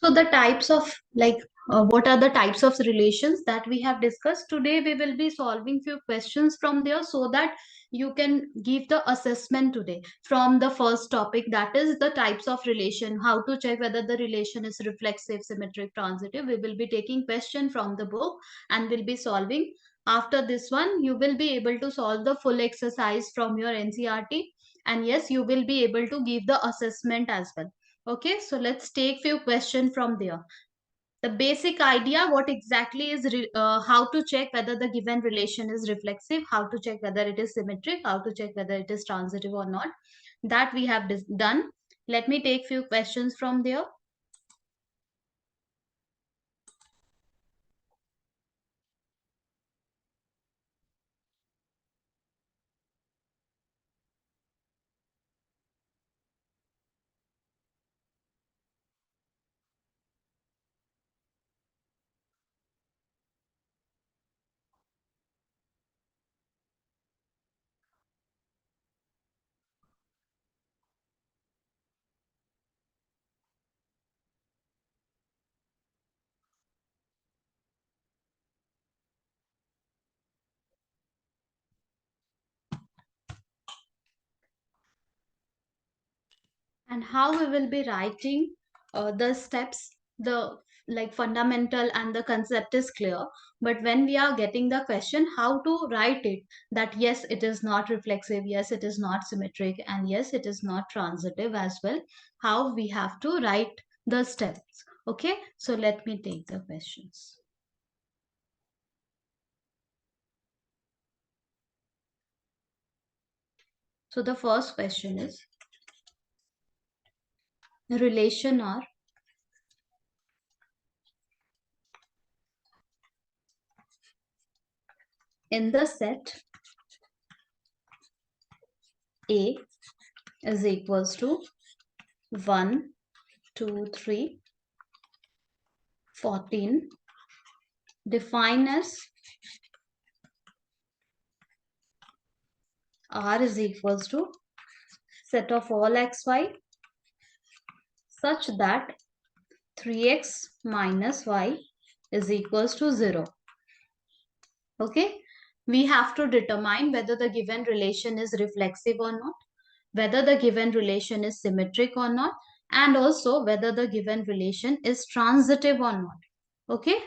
So the types of what are the types of relations that we have discussed today? We will be solving few questions from there so that you can give the assessment today from the first topic, that is the types of relation, how to check whether the relation is reflexive, symmetric, transitive. We will be taking question from the book and will be solving. After this one, you will be able to solve the full exercise from your NCERT, and yes, you will be able to give the assessment as well. Okay, so let's take few questions from there. The basic idea, what exactly is how to check whether the given relation is reflexive, how to check whether it is symmetric, how to check whether it is transitive or not, that we have done. Let me take few questions from there. And how we will be writing the steps, the fundamental and the concept is clear, but when we are getting the question, how to write it, that yes, it is not reflexive, yes, it is not symmetric, and yes, it is not transitive as well, how we have to write the steps. Okay, so let me take the questions. So the first question is, relation are in the set A is equals to 1, 2, 3, 14, define as R is equals to set of all xy such that 3x minus y is equals to 0. Okay, we have to determine whether the given relation is reflexive or not, whether the given relation is symmetric or not, and also whether the given relation is transitive or not. Okay,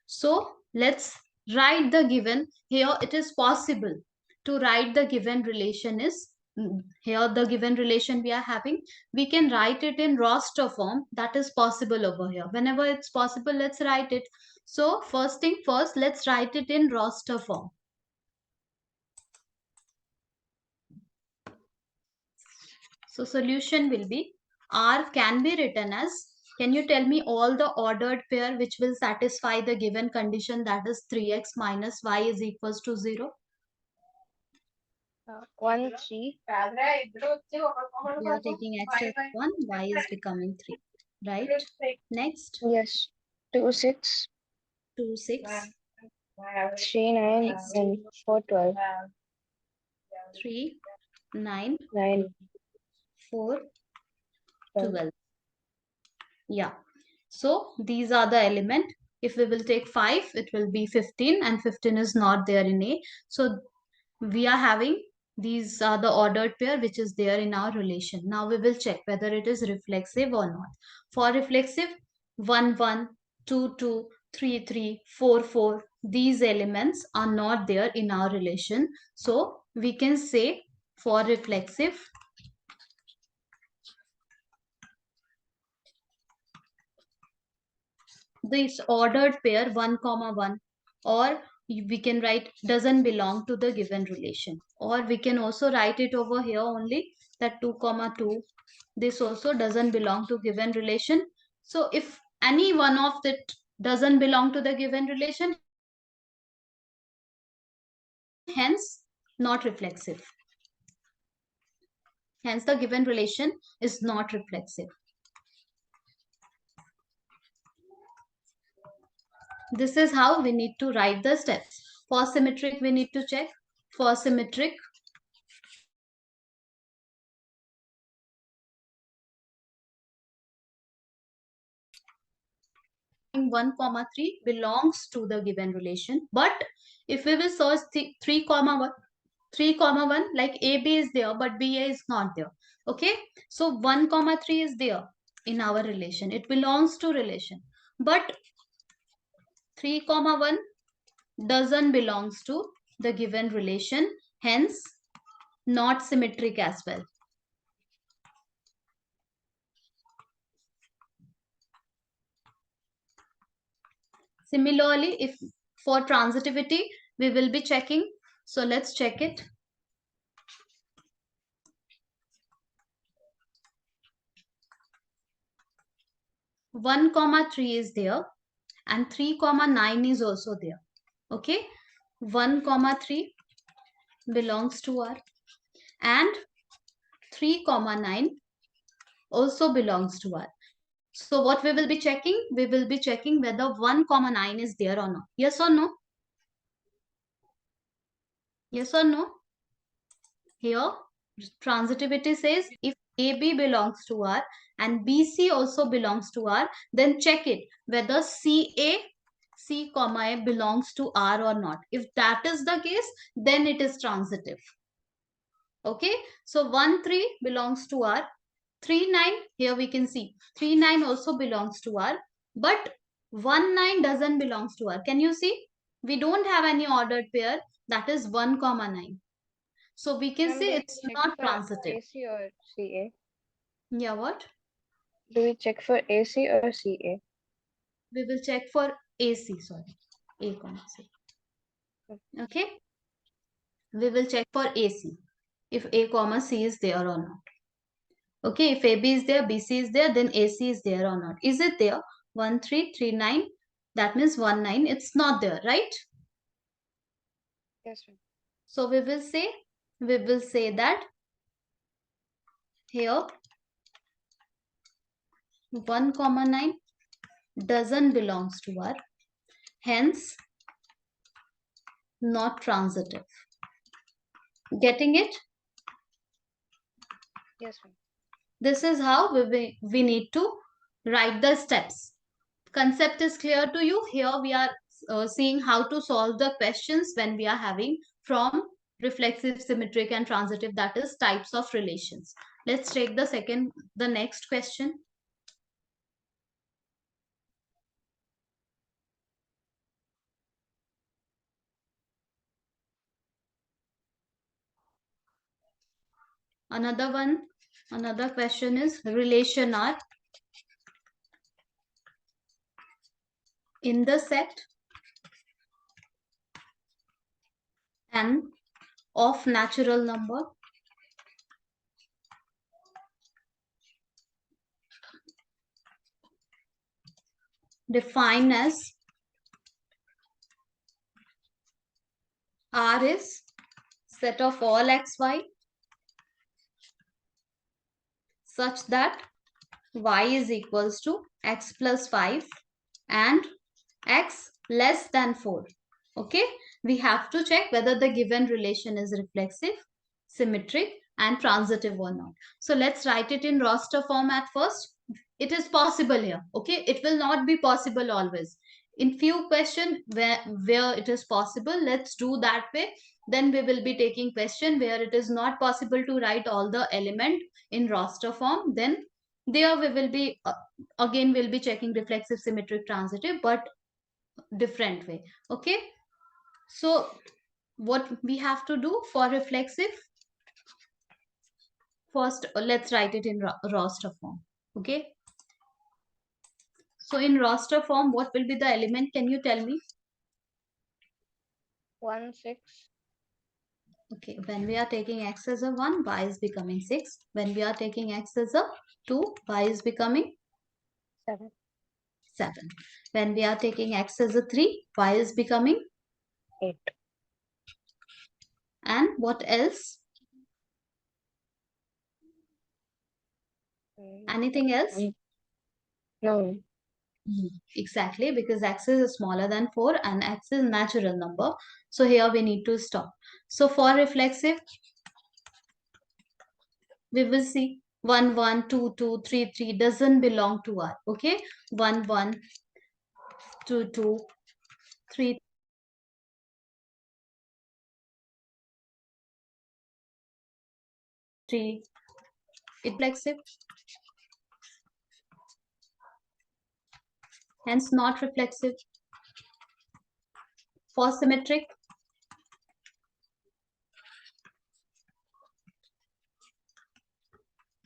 so let's write the given. Here it is possible to write the given relation is, here the given relation we are having, we can write it in roster form. That is possible over here. Whenever it's possible, let's write it. So first thing first, let's write it in roster form. So solution will be, R can be written as, can you tell me all the ordered pair which will satisfy the given condition, that is 3x minus y is equals to 0? 1, 3. We are taking x as 1, y is becoming 3, right? Next, Yes. 2, 6. 2, 6, 3, 9. Next. And 4, 12. 3, 9, 9. 4, 12. 12. Yeah. So these are the element. If we will take 5, it will be 15, and 15 is not there in A. So we are having, these are the ordered pair which is there in our relation. Now we will check whether it is reflexive or not. For reflexive, 1, 1, 2, 2, 3, 3, 4, 4, these elements are not there in our relation. So we can say for reflexive, this ordered pair 1 comma 1, or we can write doesn't belong to the given relation, or we can also write it over here only, that 2 comma 2, this also doesn't belong to given relation. So if any one of it doesn't belong to the given relation, hence not reflexive, hence the given relation is not reflexive. This is how we need to write the steps. For symmetric, we need to check. For symmetric, 1 comma 3 belongs to the given relation. But if we will search 3 comma 1, 3 comma 1, like AB is there but BA is not there. Okay, so 1 comma 3 is there in our relation, it belongs to relation. But 3 comma 1 doesn't belongs to the given relation, hence not symmetric as well. Similarly, if for transitivity we will be checking, so let's check it. 1 comma 3 is there and 3 comma 9 is also there. Okay, 1 comma 3 belongs to R and 3 comma 9 also belongs to R. So what we will be checking? We will be checking whether 1 comma 9 is there or not. Yes or no? Yes or no? Here, transitivity says if AB belongs to R and BC also belongs to R, then check it whether C comma A belongs to R or not. If that is the case, then it is transitive. Okay, so 1 3 belongs to R. 3 9, here we can see 3 9 also belongs to R, but 1 9 doesn't belongs to R. Can you see? We don't have any ordered pair, that is 1 comma 9. So we can Ma'am, say do we it's check not for transitive. AC or CA? Yeah, what? Do we check for AC or CA? We will check for AC, sorry. A comma C. Okay? We will check for AC. If A comma C is there or not. Okay, if AB is there, BC is there, then AC is there or not. Is it there? 1 3 3 9. That means 1 9. It's not there, right? Yes, ma'am. So we will say that here 1 comma 9 doesn't belongs to R. Hence, not transitive. Getting it? Yes, ma'am. This is how we need to write the steps. Concept is clear to you. Here we are seeing how to solve the questions when we are having from reflexive, symmetric and transitive, that is types of relations. Let's take the next question. Another question is relation R in the set N of natural number defined as R is set of all xy such that y is equals to x plus 5 and x less than 4. Okay, we have to check whether the given relation is reflexive, symmetric and transitive or not. So let's write it in roster form at first. It is possible here. Okay, it will not be possible always. In few questions where it is possible, let's do that way. Then we will be taking question where it is not possible to write all the element in roster form. Then there we will be again we'll be checking reflexive, symmetric, transitive, but different way. Okay, so what we have to do for reflexive, first let's write it in roster form. Okay, so in roster form what will be the element, can you tell me? 1 6. Okay, when we are taking x as a 1, y is becoming 6. When we are taking x as a 2, y is becoming 7. 7. When we are taking x as a 3, y is becoming 8. And what else? Anything else? No. Exactly, because x is smaller than 4 and x is natural number. So here we need to stop. So for reflexive, we will see 1 1 2 2 3 3 doesn't belong to R. Okay, 1 1 2, 2, 3, three. It reflexive, hence not reflexive. For symmetric,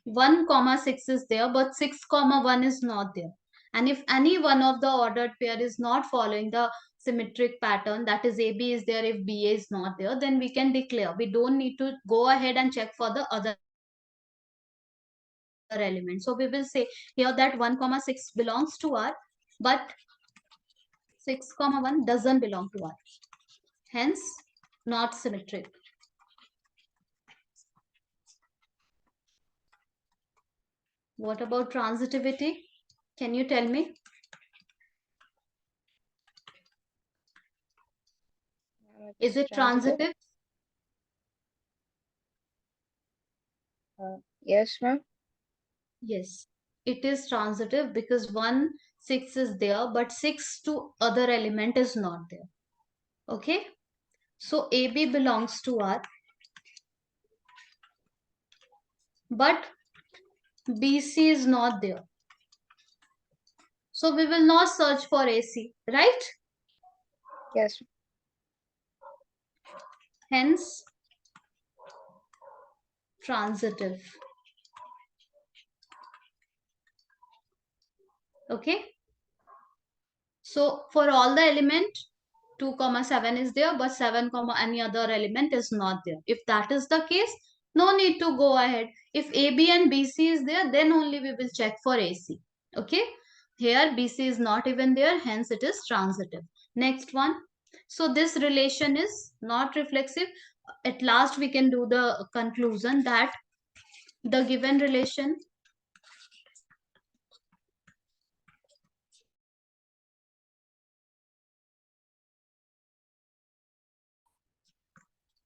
1 comma 6 is there, but 6 comma 1 is not there. And if any one of the ordered pair is not following the symmetric pattern, that is AB is there, if BA is not there, then we can declare. We don't need to go ahead and check for the other element. So we will say here that 1 comma 6 belongs to R, but 6 comma 1 doesn't belong to R. Hence, not symmetric. What about transitivity? Can you tell me? Is It's it transitive. transitive? Yes, ma'am. Yes, it is transitive because 1, 6 is there, but 6 to other element is not there. Okay? So AB belongs to R, but BC is not there. So we will not search for AC, right? Yes. Hence, transitive. Okay? So for all the element, 2 comma 7 is there, but 7 comma any other element is not there. If that is the case, no need to go ahead. If AB and BC is there, then only we will check for AC. Okay? Here BC is not even there, hence it is transitive. Next one. So this relation is not reflexive. At last we can do the conclusion that the given relation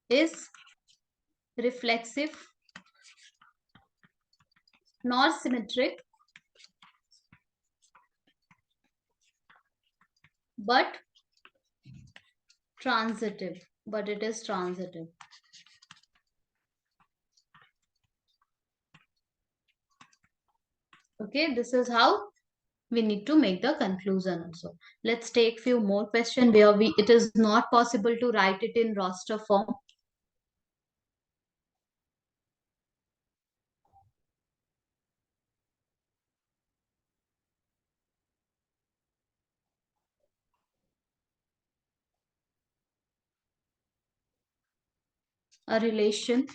is reflexive, not symmetric, but transitive. But it is transitive. Okay, this is how we need to make the conclusion also. Let's take few more questions where it is not possible to write it in roster form. A relation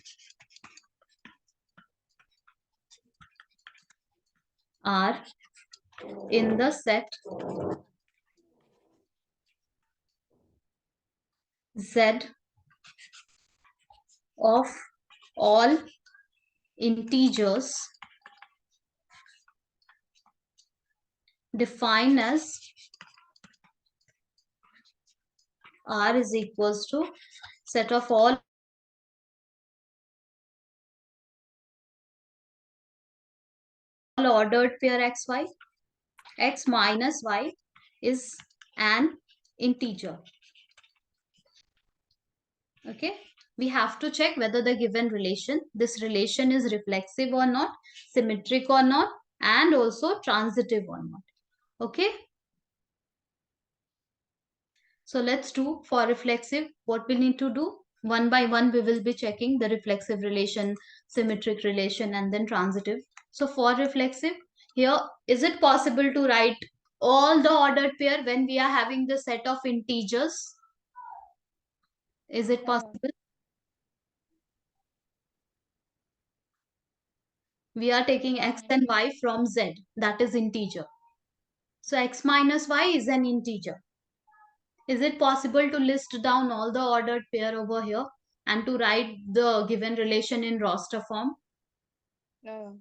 R in the set Z of all integers defined as R is equals to set of all ordered pair xy. X minus y is an integer. Okay, we have to check whether the given relation, this relation is reflexive or not, symmetric or not, and also transitive or not. Okay, so let's do for reflexive what we need to do. One by one we will be checking the reflexive relation, symmetric relation, and then transitive. So for reflexive, here is it possible to write all the ordered pair when we are having the set of integers? Is it No, ma'am. possible? We are taking x Uh, and y from z, that is integer. So x minus y is an integer. Is it possible to list down all the ordered pair over here and to write the given relation in roster form? no.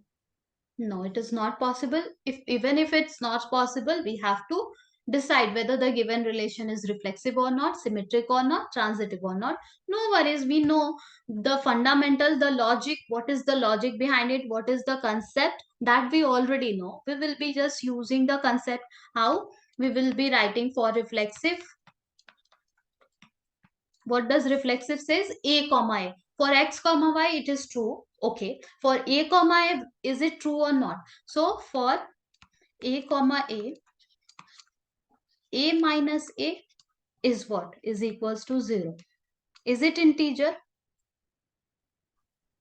No, it is not possible. If even if it's not possible, we have to decide whether the given relation is reflexive or not, symmetric or not, transitive or not. No worries, we know the fundamental, the logic, what is the logic behind it, what is the concept, that we already know. We will be just using the concept. How? we will be writing for reflexive. What does reflexive says? A comma A. For x comma y, it is true. Okay. For a comma A, is it true or not? So for a comma A minus A is what? Is equals to 0. Is it integer?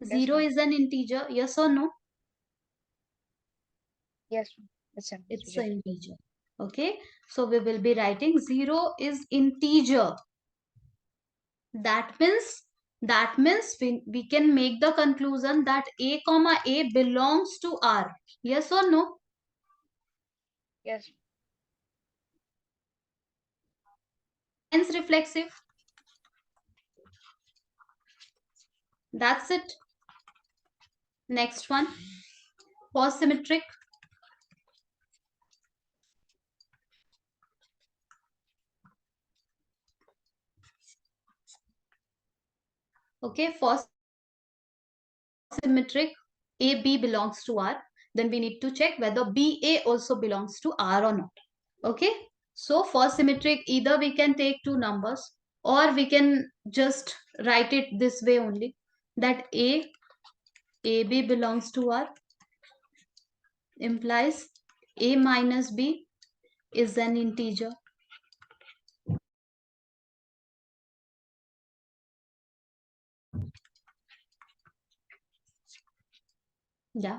Yes, 0 ma'am. is an integer. Yes or no? Yes, ma'am. It's an It's integer. an integer. Okay. So we will be writing 0 is integer. That means we can make the conclusion that a comma A belongs to R. Yes or no? Yes, Hence reflexive. That's it. Next one. For symmetric. Okay. For symmetric, A B belongs to R. Then we need to check whether B A also belongs to R or not. Okay. So for symmetric, either we can take two numbers or we can just write it this way only, that A B belongs to R implies A minus B is an integer. Yeah.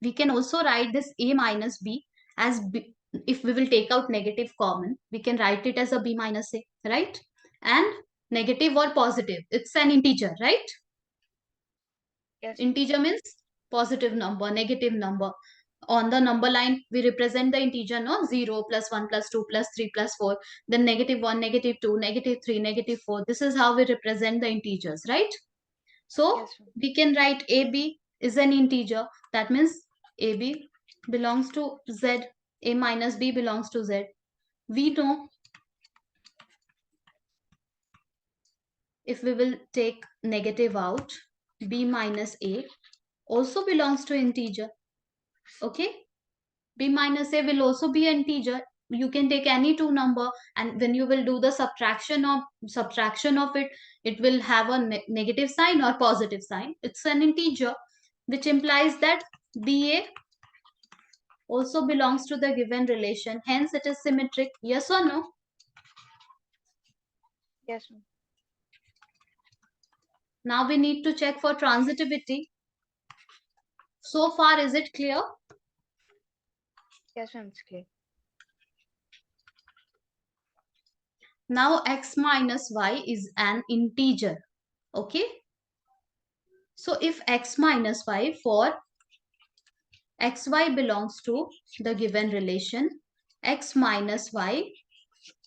We can also write this A minus B as B. If we will take out negative common, we can write it as a B minus A, right? And negative or positive, it's an integer, right? yes, ma'am. Integer means positive number, negative number. On the number line, we represent the integer, no? 0, plus 1, plus 2, plus 3, plus 4. Then negative 1, negative 2, negative 3, negative 4. This is how we represent the integers, right? So Yes, ma'am. we can write AB is an integer. That means AB belongs to Z. A minus B belongs to Z. We know if we will take negative out, B minus A also belongs to integer. Okay. B minus A will also be an integer. You can take any two number, and when you will do the subtraction of it, it will have a negative sign or positive sign. It's an integer, which implies that BA also belongs to the given relation. Hence, it is symmetric. Yes or no? Yes, ma'am. Now we need to check for transitivity. So far, is it clear? Yes, ma'am. It's clear. Now x minus y is an integer. Okay. So if x minus y for xy belongs to the given relation, x minus y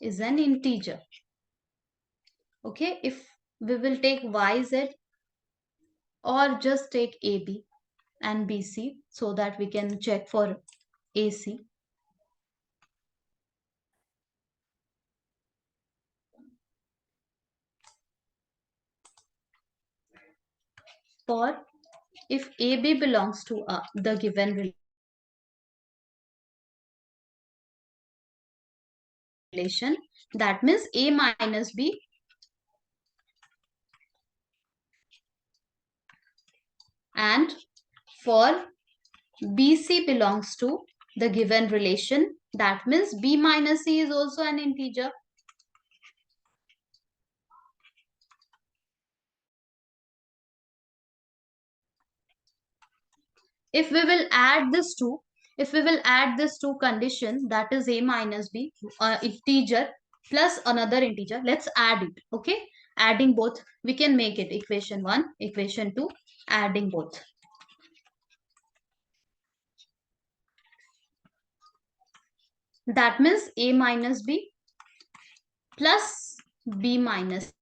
is an integer. Okay. If we will take yz or just take AB and BC so that we can check for AC. For if AB belongs to the given relation, that means A minus B and for BC belongs to the given relation, that means B minus C is also an integer. If we will add this two, if we will add this two condition, that is A minus B, integer plus another integer, let's add it. Okay. Adding both, we can make it equation 1, equation 2, adding both. That means A minus B plus B minus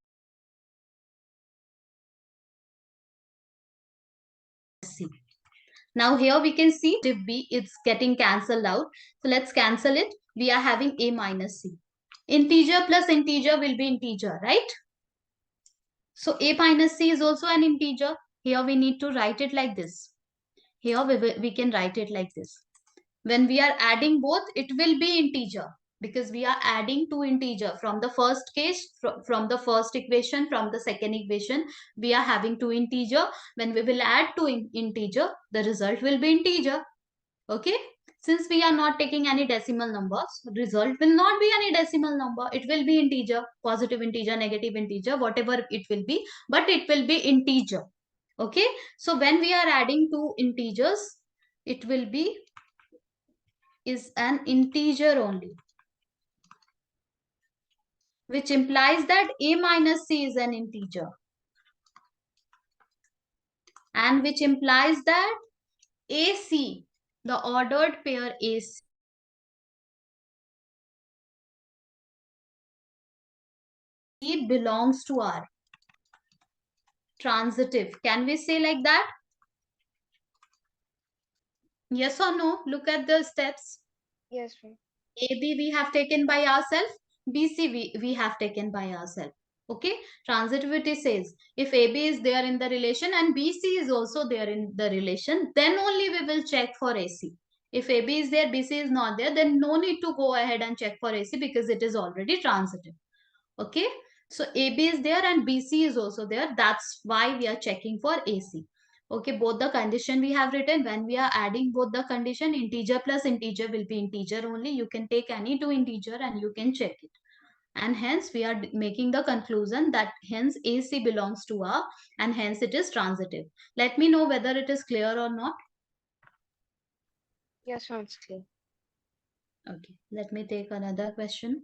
C. Now here we can see if B is getting cancelled out. So let's cancel it. We are having A minus C. Integer plus integer will be integer, right? So A minus C is also an integer. Here we need to write it like this. Here we can write it like this. When we are adding both, it will be integer. because we are adding two integer from the first case, from the first equation, from the second equation, we are having two integer. When we will add two integer, the result will be integer. Okay, since we are not taking any decimal numbers, result will not be any decimal number. It will be integer, positive integer, negative integer, whatever it will be, but it will be integer. Okay, so when we are adding two integers, it will be is an integer only, which implies that a minus c is an integer, and which implies that AC, the ordered pair AC, belongs to R. Transitive. Can we say like that? Yes or no? Look at the steps. Yes, ma'am. AB we have taken by ourselves. BC we have taken by ourselves. Okay. Transitivity says if AB is there in the relation and BC is also there in the relation, then only we will check for AC. If AB is there, BC is not there, then no need to go ahead and check for AC because it is already transitive. Okay. So AB is there and BC is also there. That's why we are checking for AC. Okay, both the condition we have written. When we are adding both the condition, integer plus integer will be integer only. You can take any two integer and you can check it. And hence we are making the conclusion that hence AC belongs to R and hence it is transitive. Let me know whether it is clear or not. Yes, ma'am, it's clear. Okay, let me take another question.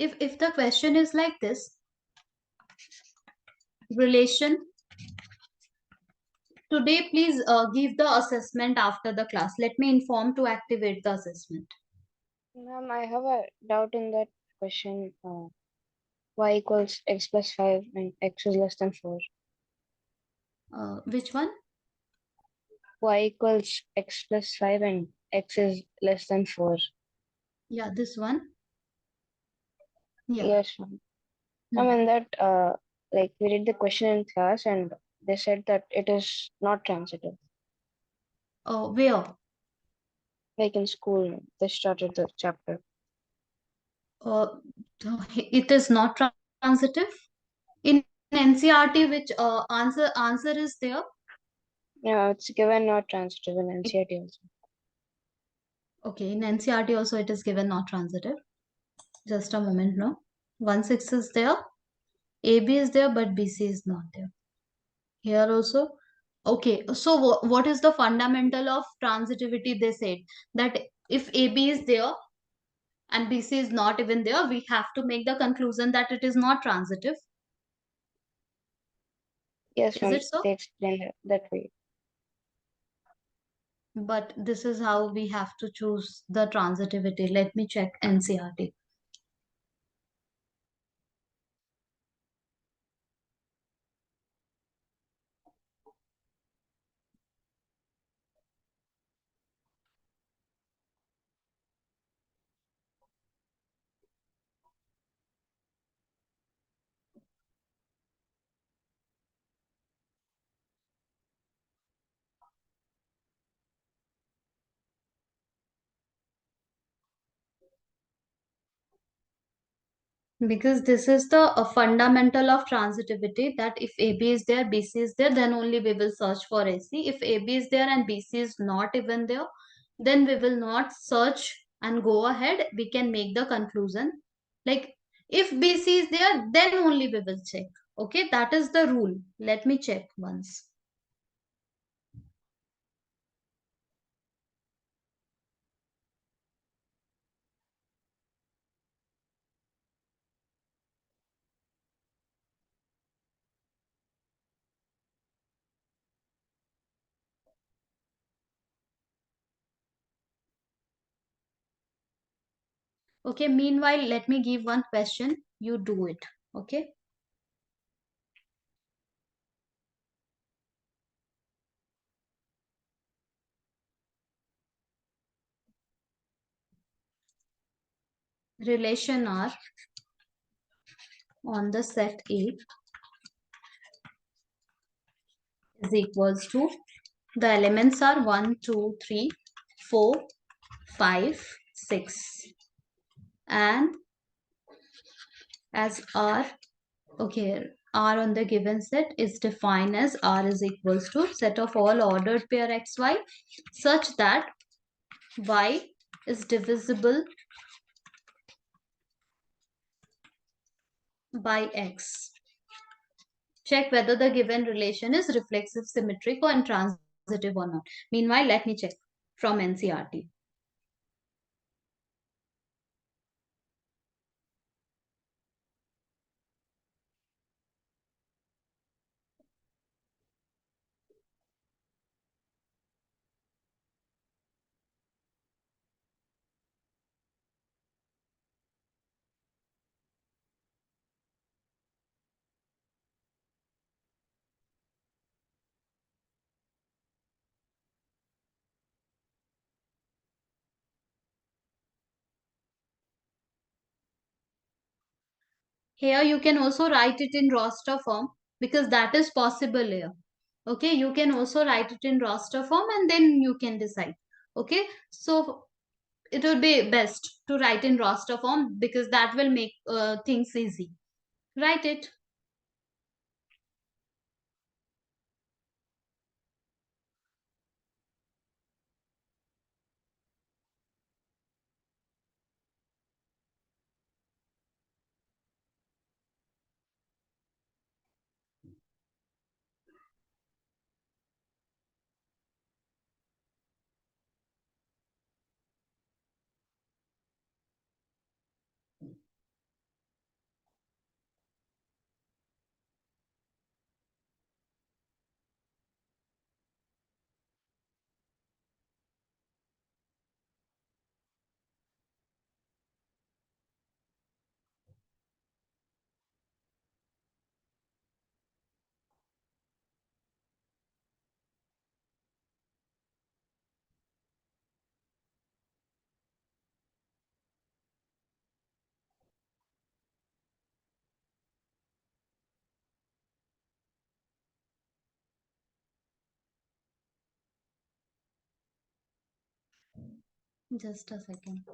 If the question is like this, relation. Today, please give the assessment after the class. Let me inform to activate the assessment. Ma'am, I have a doubt in that question. Y equals x plus 5 and x is less than 4. Which one? Y equals x plus 5 and x is less than 4. Yeah, this one. Yeah. Yes, ma'am. I Hmm. mean that like we did the question in class and they said that it is not transitive. Where? Like in school, they started the chapter. Uh, it is not transitive. In NCRT, which answer is there? Yeah, it's given not transitive in NCERT also. Okay, in NCRT also it is given not transitive. Just a moment, no. 1 6 is there. AB is there, but BC is not there. Here also. Okay, so what is the fundamental of transitivity? They said that if AB is there and BC is not even there, we have to make the conclusion that it is not transitive. Yes, Is ma'am, it so? they explained it that way. But this is how we have to choose the transitivity. Let me check NCRT. Because this is the fundamental of transitivity, that if AB is there, BC is there, then only we will search for AC. If AB is there and BC is not even there, then we will not search and go ahead. We can make the conclusion. Like if BC is there, then only we will check. Okay, that is the rule. Let me check once. Okay, meanwhile, let me give one question. You do it. Okay. relation R on the set A is equals to, the elements are 1, 2, 3, 4, 5, 6, and as R, okay, R on the given set is defined as R is equals to set of all ordered pair xy such that y is divisible by x. Check whether the given relation is reflexive, symmetric, or intransitive or not. Meanwhile, let me check from NCRT. Here you can also write it in roster form because that is possible here. Okay, you can also write it in roster form and then you can decide. Okay, so it would be best to write in roster form because that will make things easy. Write it. Just a second.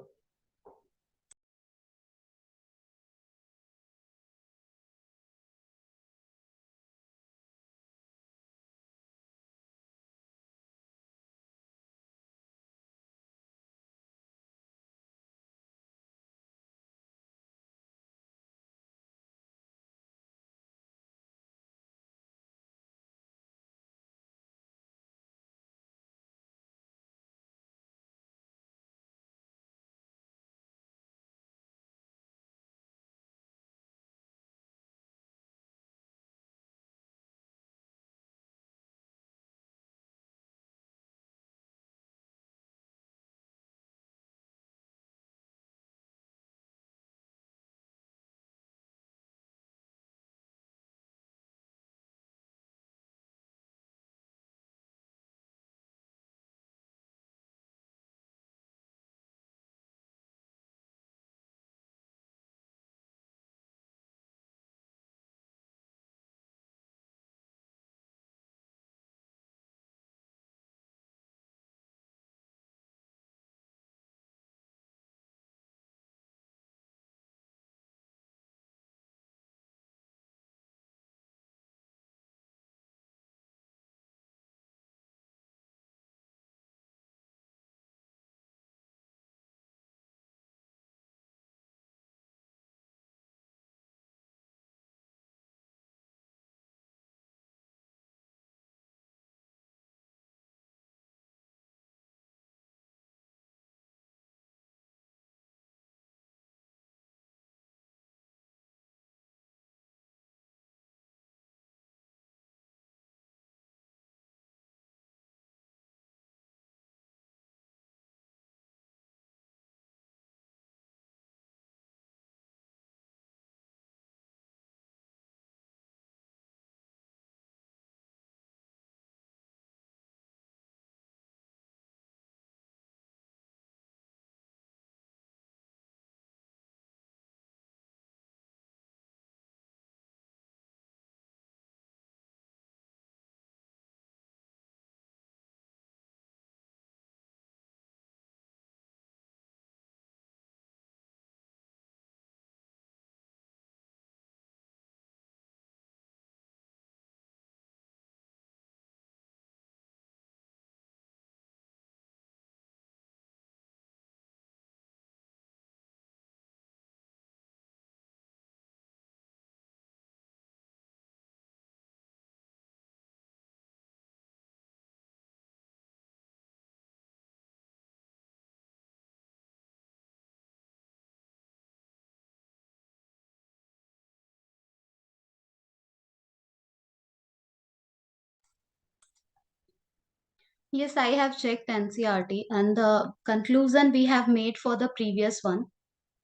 Yes, I have checked NCRT and the conclusion we have made for the previous one.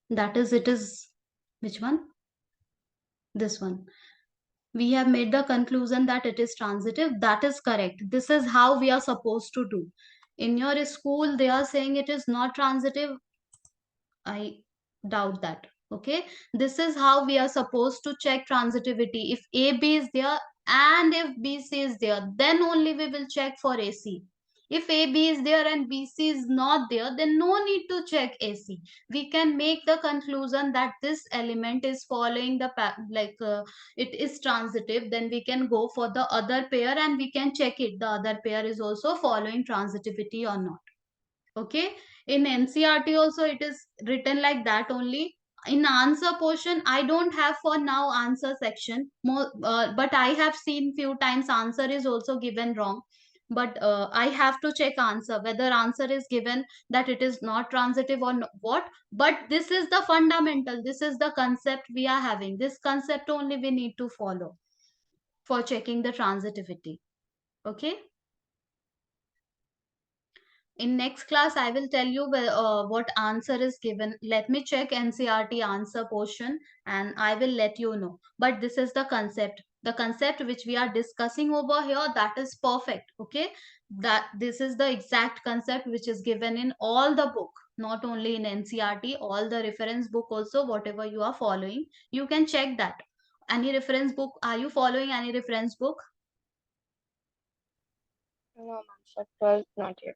That is, it is which one? This one. We have made the conclusion that it is transitive. That is correct. This is how we are supposed to do. In your school, they are saying it is not transitive. I doubt that. Okay. This is how we are supposed to check transitivity. If AB is there and if BC is there, then only we will check for AC. If AB is there and BC is not there, then no need to check AC. We can make the conclusion that this element is following the it is transitive. Then we can go for the other pair and we can check it. The other pair is also following transitivity or not. Okay, in NCRT also it is written like that only. In answer portion I don't have for now answer section more, but I have seen few times answer is also given wrong. But I have to check answer whether answer is given that it is not transitive or what. But this is the fundamental, this is the concept we are having. This concept only we need to follow for checking the transitivity. Okay. In next class I will tell you what answer is given. Let me check NCRT answer portion and I will let you know. But this is the concept which we are discussing over here, that is perfect. Okay, that this is the exact concept which is given in all the book, not only in NCRT, all the reference book also. Whatever you are following, you can check that. Any reference book, are you following any reference book? No, ma'am. For 12th, not yet.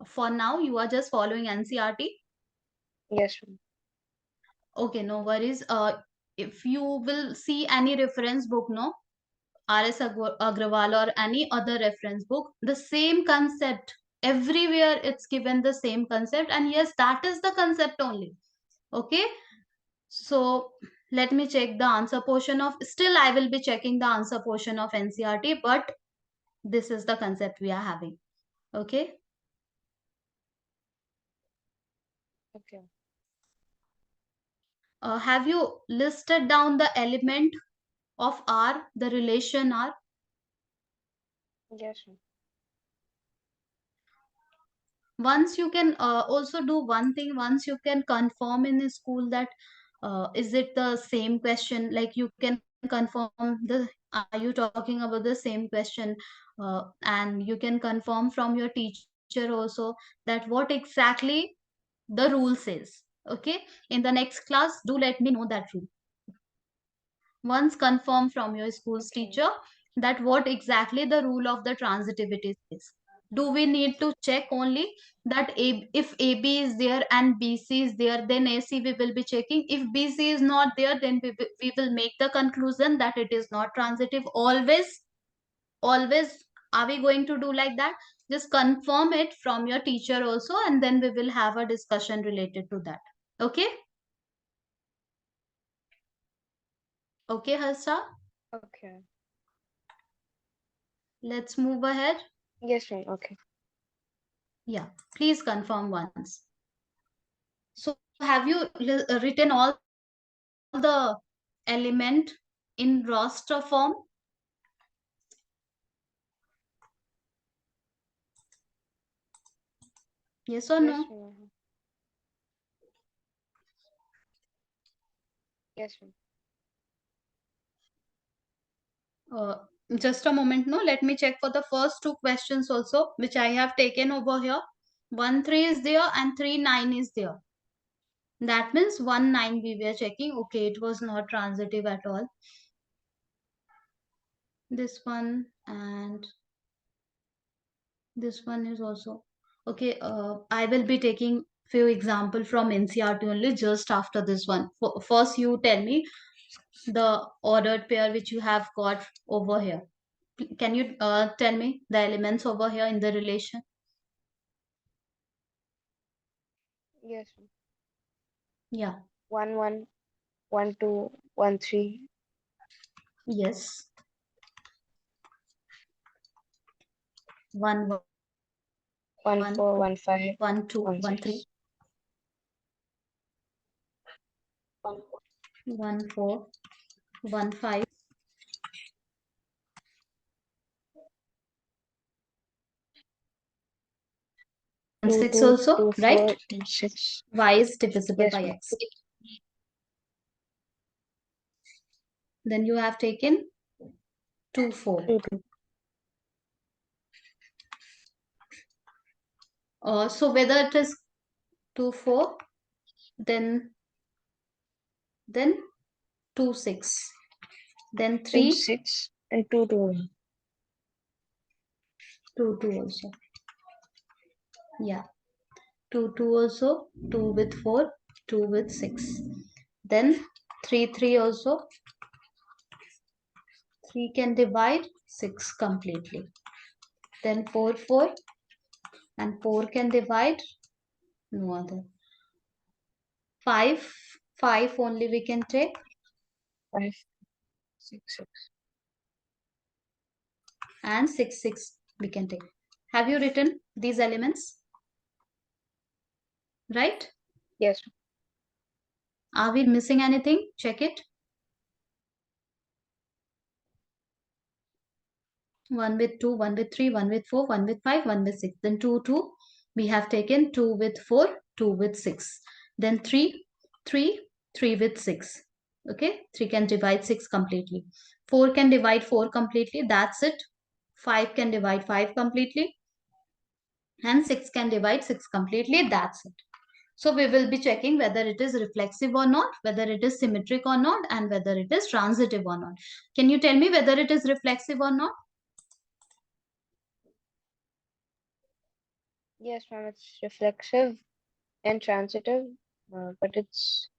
For now you are just following NCRT. Yes, ma'am. Okay, no worries. If you will see any reference book, no, RS Agrawal or any other reference book, the same concept everywhere it's given the same concept, and yes, that is the concept only. Okay, so let me check the answer portion of. Still, I will be checking the answer portion of NCRT, but this is the concept we are having. Okay, Okay. have you listed down the element of R, the relation R? Yes, ma'am. Once you can also do one thing, once you can confirm in the school that is it the same question, like you can confirm the, are you talking about the same question, and you can confirm from your teacher also that what exactly the rule says. Okay, in the next class do let me know that rule. Once confirm from your school's Okay. teacher that what exactly the rule of the transitivity is. Do we need to check only that if AB is there and BC is there, then AC we will be checking. If BC is not there, then we will make the conclusion that it is not transitive. Always are we going to do like that? Just confirm it from your teacher also, and then we will have a discussion related to that. Okay. Okay, Harsa, Okay. let's move ahead. Yes, ma'am. Okay. Yeah, please confirm once. So have you written all the element in roster form? Yes or Yes, no? ma'am. Yes, ma'am. Uh, just a moment, no. Let me check for the first two questions also, which I have taken over here. 1 3 is there and 3 9 is there. That means 1 9 we were checking. Okay, it was not transitive at all. This one and this one is also okay. I will be taking few example from NCRT only just after this one. First, you tell me the ordered pair which you have got over here. Can you tell me the elements over here in the relation? Yes, ma'am. Yeah. 1 1, 1 2, 1 3, Yes. 1 1 1 4, 1 5, 1 2 1 1 3 6. 1 4 1 5 and 2, 6 2, also, 2, right? 4, and 6. Y is divisible Yes, by ma'am. x. Then you have taken 2, 4. 2, 2. So whether it is 2, 4, then 2, 6, then 2, 3, 6, and 2, 2. 2, 2 also. Yeah, 2, 2 also, 2 with 4, 2 with 6. Then 3, 3 also, 3 can divide 6 completely. Then 4, 4, and 4 can divide no other. 5, 5 only we can take, 5, 6, 6. and 6, 6 we can take. Have you written these elements? Right? Yes, Are we missing anything? Check it. 1 with 2, 1 with 3, 1 with 4, 1 with 5, 1 with 6. Then 2, 2. We have taken 2 with 4, 2 with 6. Then 3, 3, 3 with 6. Okay, 3 can divide 6 completely. 4 can divide 4 completely. That's it. 5 can divide 5 completely. And 6 can divide 6 completely. That's it. So we will be checking whether it is reflexive or not, whether it is symmetric or not, and whether it is transitive or not. Can you tell me whether it is reflexive or not? yes, ma'am. It's reflexive and transitive, but it's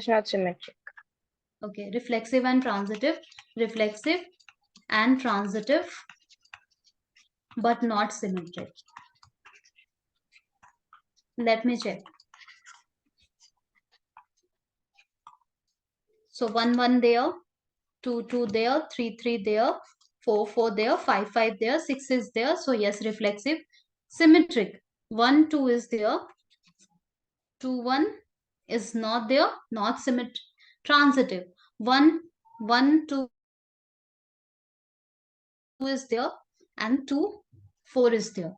not symmetric. Okay, reflexive and transitive. Reflexive and transitive, but not symmetric. Let me check. So 1, 1 there, 2, 2 there, 3, 3 there, 4, 4 there, 5, 5 there, 6 is there. So yes, reflexive. Symmetric. 1, 2 is there, 2, 1 is not there, not symmetric. Transitive. 1, 1, 2 is there, and 2, 4 is there.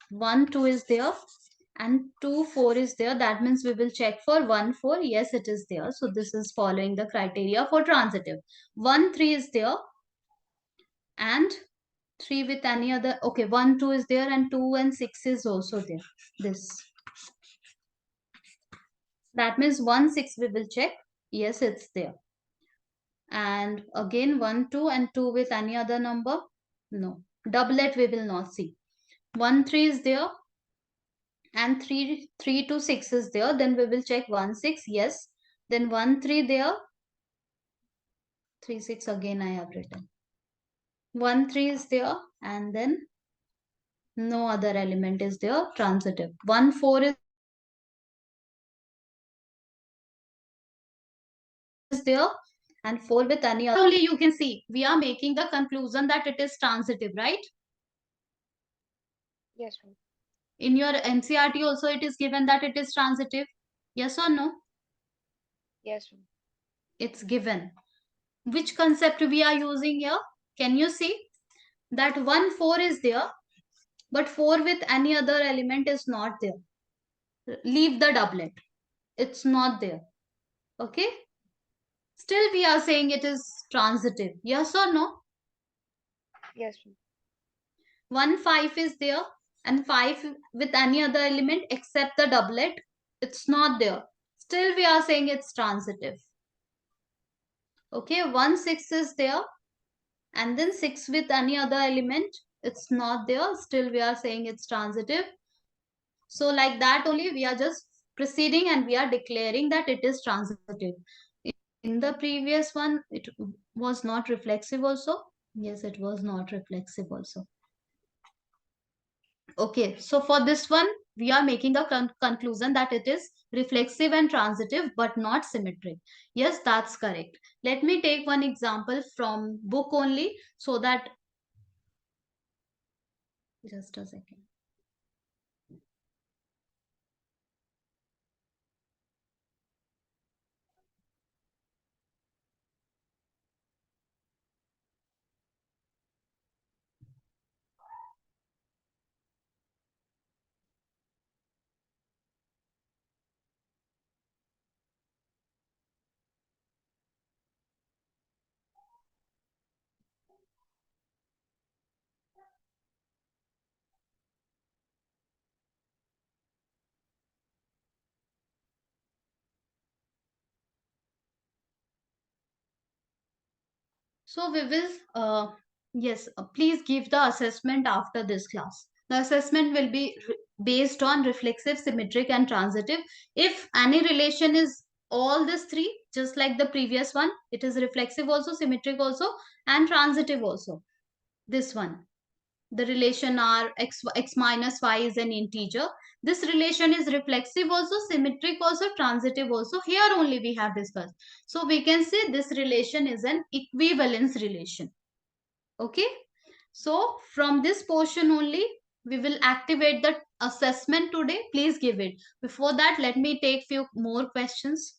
1, 2 is there, and 2, 4 is there. That means we will check for 1, 4. Yes, it is there. So this is following the criteria for transitive. 1, 3 is there, and 3 with any other. Okay, 1, 2 is there, and 2 and 6 is also there. This. That means 1, 6 we will check. Yes, it's there. And again 1, 2, and 2 with any other number. No. Doublet we will not see. 1, 3 is there, and 3, 3 to 6 is there. Then we will check 1, 6. Yes. Then 1, 3 there. 3, 6 again I have written. 1, 3 is there, and then no other element is there. Transitive. 1, 4 is there, and 4 with any other. Only you can see we are making the conclusion that it is transitive, right? Yes, ma'am. In your NCRT also it is given that it is transitive. Yes or no? Yes, ma'am. It's given. Which concept we are using here? Can you see that 1, 4 is there, but 4 with any other element is not there. Leave the doublet. It's not there. Okay. Still we are saying it is transitive. Yes or no? Yes, ma'am. 1, 5 is there, and 5 with any other element except the doublet. It's not there. Still we are saying it's transitive. Okay. 1, 6 is there, and then 6 with any other element. It's not there. Still we are saying it's transitive. So like that only we are just proceeding and we are declaring that it is transitive. In the previous one, it was not reflexive also. Yes, it was not reflexive also. Okay, so for this one, we are making a conclusion that it is reflexive and transitive, but not symmetric. Yes, that's correct. Let me take one example from book only so that, just a second. So we will, yes, please give the assessment after this class. The assessment will be based on reflexive, symmetric, and transitive. If any relation is all these three, just like the previous one, it is reflexive also, symmetric also, and transitive also. This one, the relation r x minus y is an integer. This relation is reflexive also, symmetric also, transitive also. Here only we have discussed. So we can say this relation is an equivalence relation. Okay. So from this portion only, we will activate the assessment today. Please give it. Before that, let me take few more questions.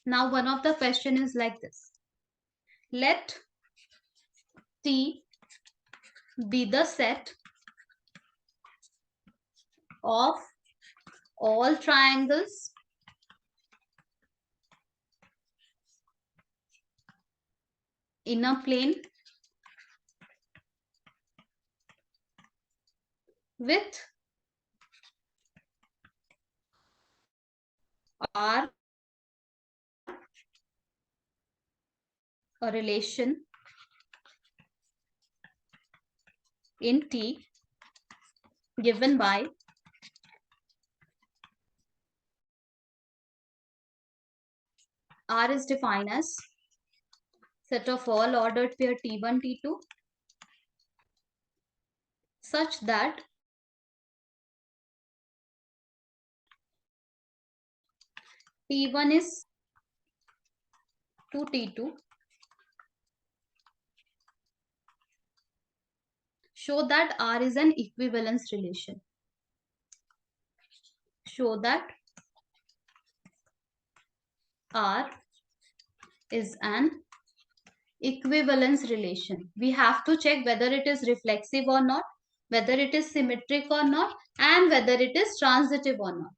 Now, one of the question is like this. Let T be the set of all triangles in a plane with R a relation in T given by R is defined as set of all ordered pair T1, T2 such that T1 is to T2. Show that R is an equivalence relation. Show that R is an equivalence relation. We have to check whether it is reflexive or not, whether it is symmetric or not, and whether it is transitive or not.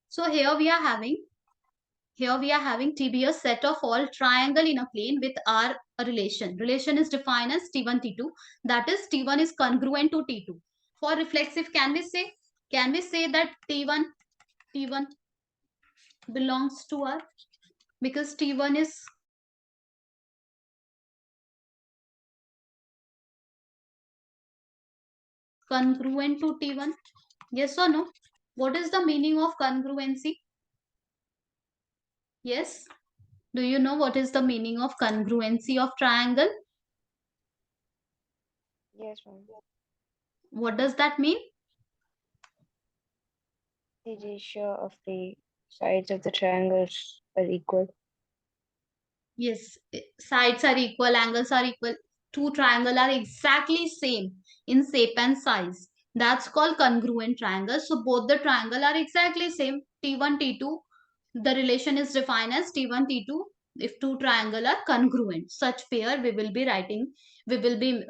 So here we are having T be a set of all triangle in a plane with R a relation. Relation is defined as T1, T2. That is T1 is congruent to T2. For reflexive, can we say that T1 belongs to R? Because T1 is congruent to T1. Yes or no? What is the meaning of congruency? Yes. Do you know what is the meaning of congruency of triangle? Yes, ma'am. What does that mean? The ratio of the sides of the triangles are equal. Yes, sides are equal, angles are equal. Two triangle are exactly same in shape and size. That's called congruent triangle. So both the triangle are exactly same. T1, T2. The relation is defined as T1, T2. If two triangle are congruent, such pair we will be writing. We will be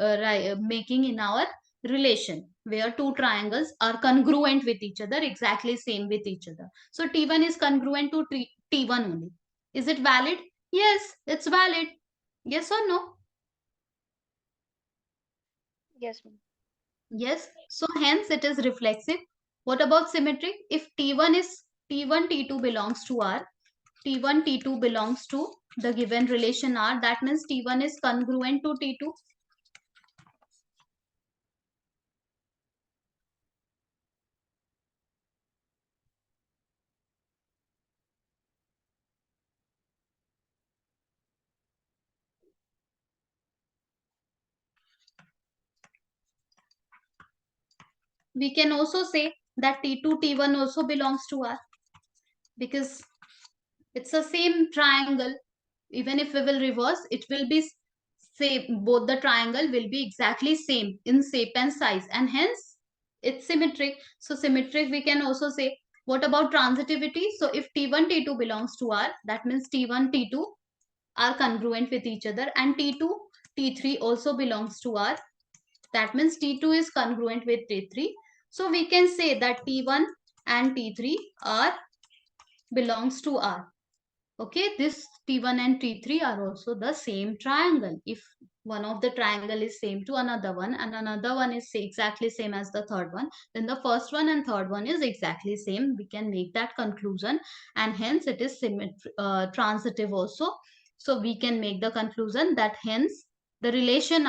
making in our relation where two triangles are congruent with each other, exactly same with each other. So T1 is congruent to T1 only. Is it valid? Yes, it's valid. Yes or no? Yes, ma'am. Yes. So hence it is reflexive. What about symmetric? If T1, T2 belongs to R, T1, T2 belongs to the given relation R, that means T1 is congruent to T2. We can also say that T2, T1 also belongs to R because it's the same triangle. Even if we will reverse, it will be same. Both the triangle will be exactly same in shape and size, and hence it's symmetric. So symmetric we can also say. What about transitivity? So if T1, T2 belongs to R, that means T1, T2 are congruent with each other, and T2, T3 also belongs to R. That means T2 is congruent with T3. So we can say that T1 and T3 are belongs to R. Okay, this T1 and T3 are also the same triangle. If one of the triangle is same to another one and another one is exactly same as the third one, then the first one and third one is exactly same. We can make that conclusion, and hence it is transitive also. So we can make the conclusion that hence the relation